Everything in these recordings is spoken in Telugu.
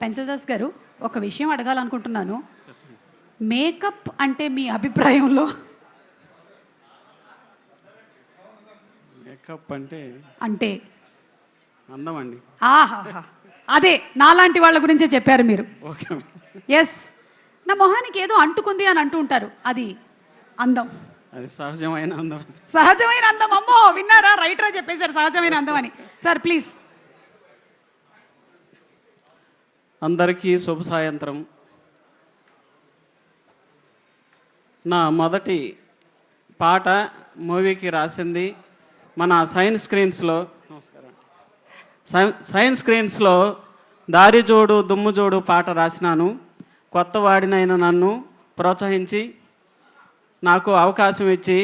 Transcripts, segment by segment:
పెంచదాస్ గారు, ఒక విషయం అడగాలనుకుంటున్నాను. మేకప్ అంటే మీ అభిప్రాయంలో? మేకప్ అంటే అంటే అందం అండి. ఆహాహా, అదే నాలాంటి వాళ్ళ గురించే చెప్పారు మీరు. ఓకే. ఎస్, నా మొహానికి ఏదో అంటుకుంది అని అంటూ ఉంటారు, అది అందం. అది సహజమైన అందం. సహజమైన అందం. అమ్మో, విన్నారా? రైటరే చెప్పేశారు సహజమైన అందం అని. Sir please. అందరికీ శుభ సాయంత్రం. నా మొదటి పాట మూవీకి రాసింది మన సైన్స్ స్క్రీన్స్లో దారి జోడు దుమ్ము జోడు పాట రాసినాను. కొత్త వాడినైన నన్ను ప్రోత్సహించి నాకు అవకాశం ఇచ్చి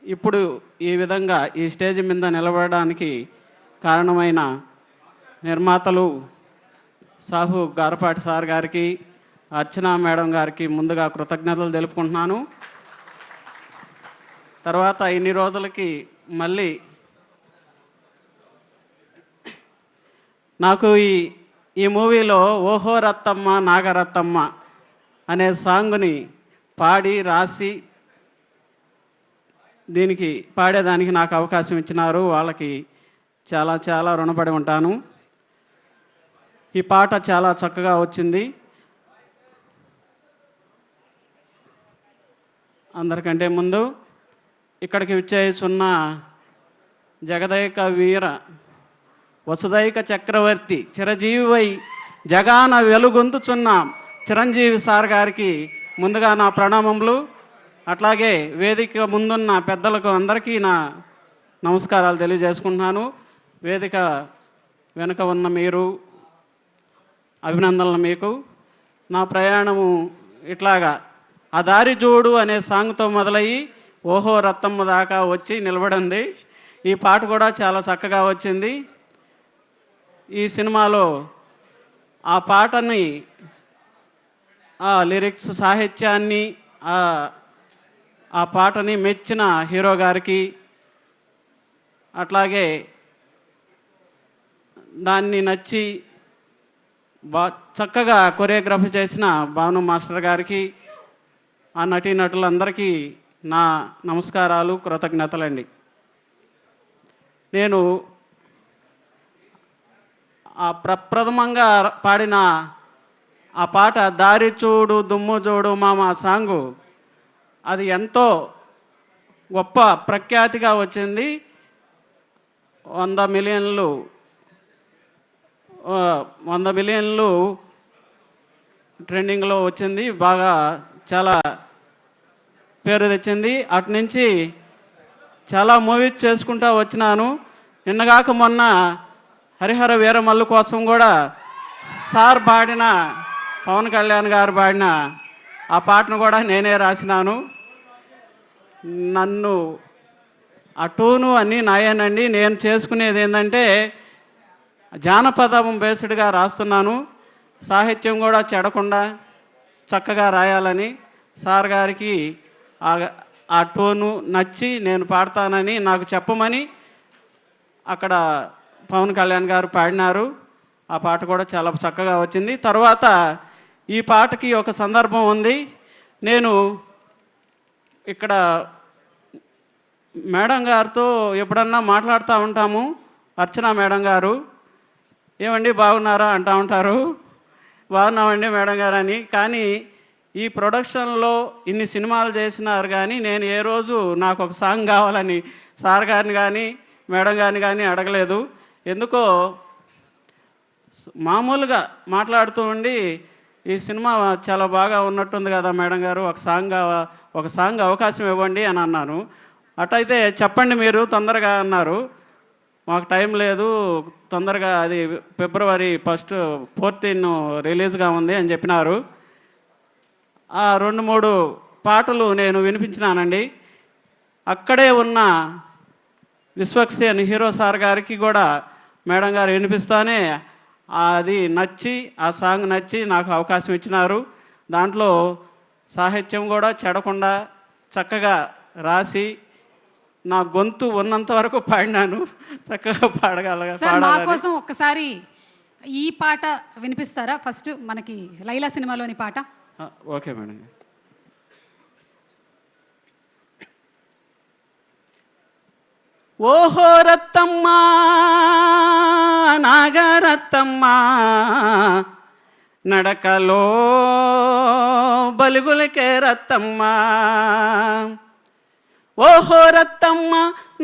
ఇప్పుడు ఈ విధంగా ఈ స్టేజ్ మీద నిలబడడానికి కారణమైన నిర్మాతలు సాహు గారపాటి సార్ గారికి, అర్చన మేడం గారికి ముందుగా కృతజ్ఞతలు తెలుపుకుంటున్నాను. తర్వాత ఇన్ని రోజులకి మళ్ళీ నాకు ఈ మూవీలో ఓహో రత్తమ్మ నాగరత్తమ్మ అనే సాంగ్ని పాడి రాసి దీనికి పాడేదానికి నాకు అవకాశం ఇచ్చినారు. వాళ్ళకి చాలా చాలా రుణపడి ఉంటాను. ఈ పాట చాలా చక్కగా వచ్చింది. అందరికంటే ముందు ఇక్కడికి విచ్చేస్తున్న జగదైక వీర వసుదైక చక్రవర్తి చిరజీవివై జగాన వెలుగొందుచున్న చిరంజీవి సార్ గారికి ముందుగా నా ప్రణామములు. అట్లాగే వేదిక ముందున్న పెద్దలకు అందరికీ నా నమస్కారాలు తెలియజేసుకుంటున్నాను. వేదిక వెనుక ఉన్న మీరు, అభినందనలు మీకు. నా ప్రయాణము ఇట్లాగా ఆ దారి జోడు అనే సాంగ్తో మొదలయ్యి ఓహో రత్తమ్మ దాకా వచ్చి నిలబడింది. ఈ పాట కూడా చాలా చక్కగా వచ్చింది. ఈ సినిమాలో ఆ పాటని, ఆ లిరిక్స్ సాహిత్యాన్ని, ఆ పాటని మెచ్చిన హీరో గారికి, అట్లాగే దాన్ని నచ్చి చక్కగా కొరియోగ్రఫీ చేసిన భాను మాస్టర్ గారికి, ఆ నటీనటులందరికీ నా నమస్కారాలు, కృతజ్ఞతలండి. నేను ఆ ప్రప్రథమంగా పాడిన ఆ పాట దారి చూడు దుమ్ము జోడు మామ సాంగు అది ఎంతో గొప్ప ప్రఖ్యాతిగా వచ్చింది. 100 మిలియన్లు ట్రెండింగ్లో వచ్చింది. బాగా చాలా పేరు తెచ్చింది. అటు నుంచి చాలా మూవీస్ చేసుకుంటూ వచ్చినాను. నిన్నగాక మొన్న హరిహర వీరమల్లు కోసం కూడా సార్ పాడిన, పవన్ కళ్యాణ్ గారు పాడిన ఆ పాటను కూడా నేనే రాసినాను. నన్ను ఆ టూను అన్నీ నాయేనండి. నేను చేసుకునేది ఏంటంటే జానపదం బేస్డ్గా రాస్తున్నాను. సాహిత్యం కూడా చెడకుండా చక్కగా రాయాలని సార్ గారికి ఆ టోను నచ్చి నేను పాడతానని నాకు చెప్పమని అక్కడ పవన్ కళ్యాణ్ గారు పాడినారు. ఆ పాట కూడా చాలా చక్కగా వచ్చింది. తర్వాత ఈ పాటకి ఒక సందర్భం ఉంది. నేను ఇక్కడ మేడం గారితో ఎప్పుడన్నా మాట్లాడుతూ ఉంటాము. అర్చన మేడం గారు, ఏమండి బాగున్నారా అంటూ ఉంటారు. బాగున్నామండి మేడం గారు అని. కానీ ఈ ప్రొడక్షన్లో ఇన్ని సినిమాలు చేసినారు కానీ నేను ఏ రోజు నాకు ఒక సాంగ్ కావాలని సార్ గారిని కానీ మేడం గారిని కానీ అడగలేదు. ఎందుకో మామూలుగా మాట్లాడుతూ ఉండి ఈ సినిమా చాలా బాగా ఉన్నట్టుంది కదా మేడం గారు, ఒక సాంగ్ అవకాశం ఇవ్వండి అని అన్నాను. అటైతే చెప్పండి మీరు తొందరగా అన్నారు. మాకు టైం లేదు, తొందరగా అది February 1, 14 రిలీజ్గా ఉంది అని చెప్పినారు. ఆ 2-3 పాటలు నేను వినిపించినానండి. అక్కడే ఉన్న విశ్వక్సేన్ హీరో సార్ గారికి కూడా మేడం గారు వినిపిస్తానే అది నచ్చి, ఆ సాంగ్ నచ్చి నాకు అవకాశం ఇచ్చినారు. దాంట్లో సాహిత్యం కూడా చెడకుండా చక్కగా రాసి నా గొంతు ఉన్నంత వరకు పాడినాను. చక్కగా సార్ మా కోసం ఒక్కసారి ఈ పాట వినిపిస్తారా ఫస్ట్ మనకి లైలా సినిమాలోని పాట? Okay madam. ఓహో రత్తమ్మ నాగరత్తమ్మ నడకలో బలుగులకే రత్తమ్మ. ఓహో రత్తమ్మ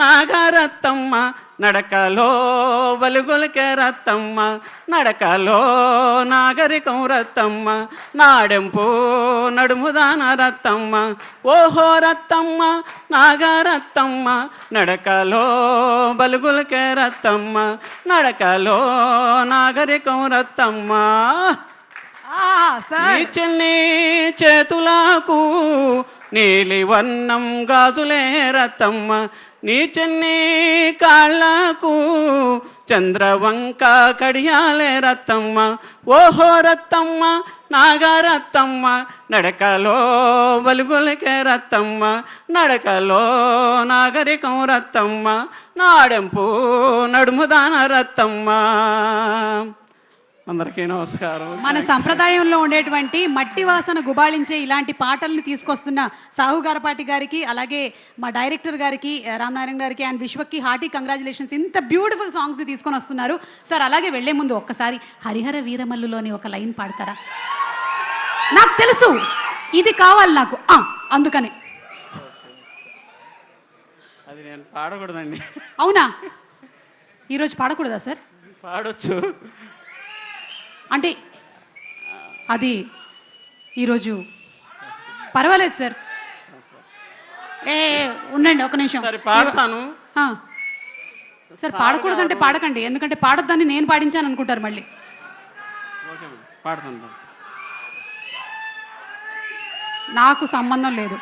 నాగరత్తమ్మ నడకలో బలుగులకే రత్తమ్మ, నడకలో నాగరికం రత్తమ్మ, నాడెంపు నడుముదాన రత్తమ్మ. ఓహో రత్తమ్మ నాగరత్తమ్మ నడకలో బలుగులకే రత్తమ్మ, నడకలో నాగరికం రత్తమ్మ. నీ చెల్లి చేతులకు నీలివర్ణం గాజులే రత్తమ్మ, నీ చెల్లి కాళ్ళకు చంద్రవంక కడియాలే రత్తమ్మ. ఓహో రత్తమ్మ నాగరత్తమ్మ నడకలో బలుగులకే రత్తమ్మ, నడకలో నాగరికం రత్తమ్మ, నాడెంపు నడుముదాన రత్తమ్మ. అందరికీ నమస్కారం. మన సంప్రదాయంలో ఉండేటువంటి మట్టి వాసన గుబాళించే ఇలాంటి పాటల్ని తీసుకొస్తున్న సాహు గారపాటి గారికి, అలాగే మా డైరెక్టర్ గారికి రామనారాయణ గారికి అండ్ విశ్వక్కి హార్టీ కంగ్రాచులేషన్స్. ఇంత బ్యూటిఫుల్ సాంగ్స్ని తీసుకొని వస్తున్నారు సార్. అలాగే వెళ్లే ముందు ఒక్కసారి హరిహర వీరమల్లులోని ఒక లైన్ పాడతారా? నాకు తెలుసు ఇది కావాలి నాకు, అందుకని. అది నేను పాడకూడదండి. అవునా? ఈరోజు పాడకూడదా సార్? పాడొచ్చు అంటే అది ఈరోజు పర్వాలేదు సార్. ఉండండి ఒక నిమిషం. సరే పాడతాను సార్. పాడకూడదంటే పాడకండి, ఎందుకంటే పాడొద్దని నేను పాడించాను అనుకుంటారు మళ్ళీ. ఓకే పాడతాను. నాకు సంబంధం లేదు.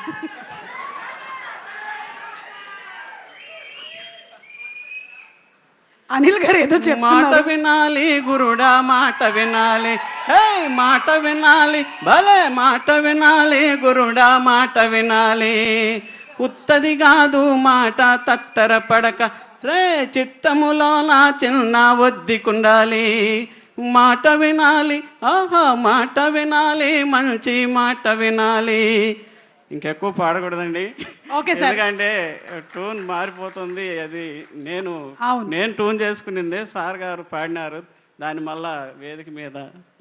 అనిల్ గారు ఏదో మాట వినాలి గురుడా, మాట వినాలి, హే మాట వినాలి, భలే మాట వినాలి గురుడా, మాట వినాలి. ఉత్తది కాదు మాట తత్తర పడక, రే చిత్తములో నా చిన్న ఒద్దికుండాలి. మాట వినాలి, ఆహా మాట వినాలి, మంచి మాట వినాలి. ఇంకెక్కువ పాడకూడదండి, ఎందుకంటే ట్యూన్ మారిపోతుంది. అది నేను ట్యూన్ చేసుకునిందే, సార్ గారు పాడినారు దాని మళ్ళా వేదిక మీద.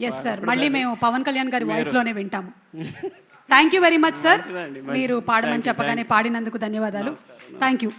ఎస్ సార్, మళ్ళీ మేము పవన్ కళ్యాణ్ గారి వాయిస్ లోనే వింటాము. Thank you very much sir. మీరు పాడమని చెప్పగానే పాడినందుకు ధన్యవాదాలు. Thank you.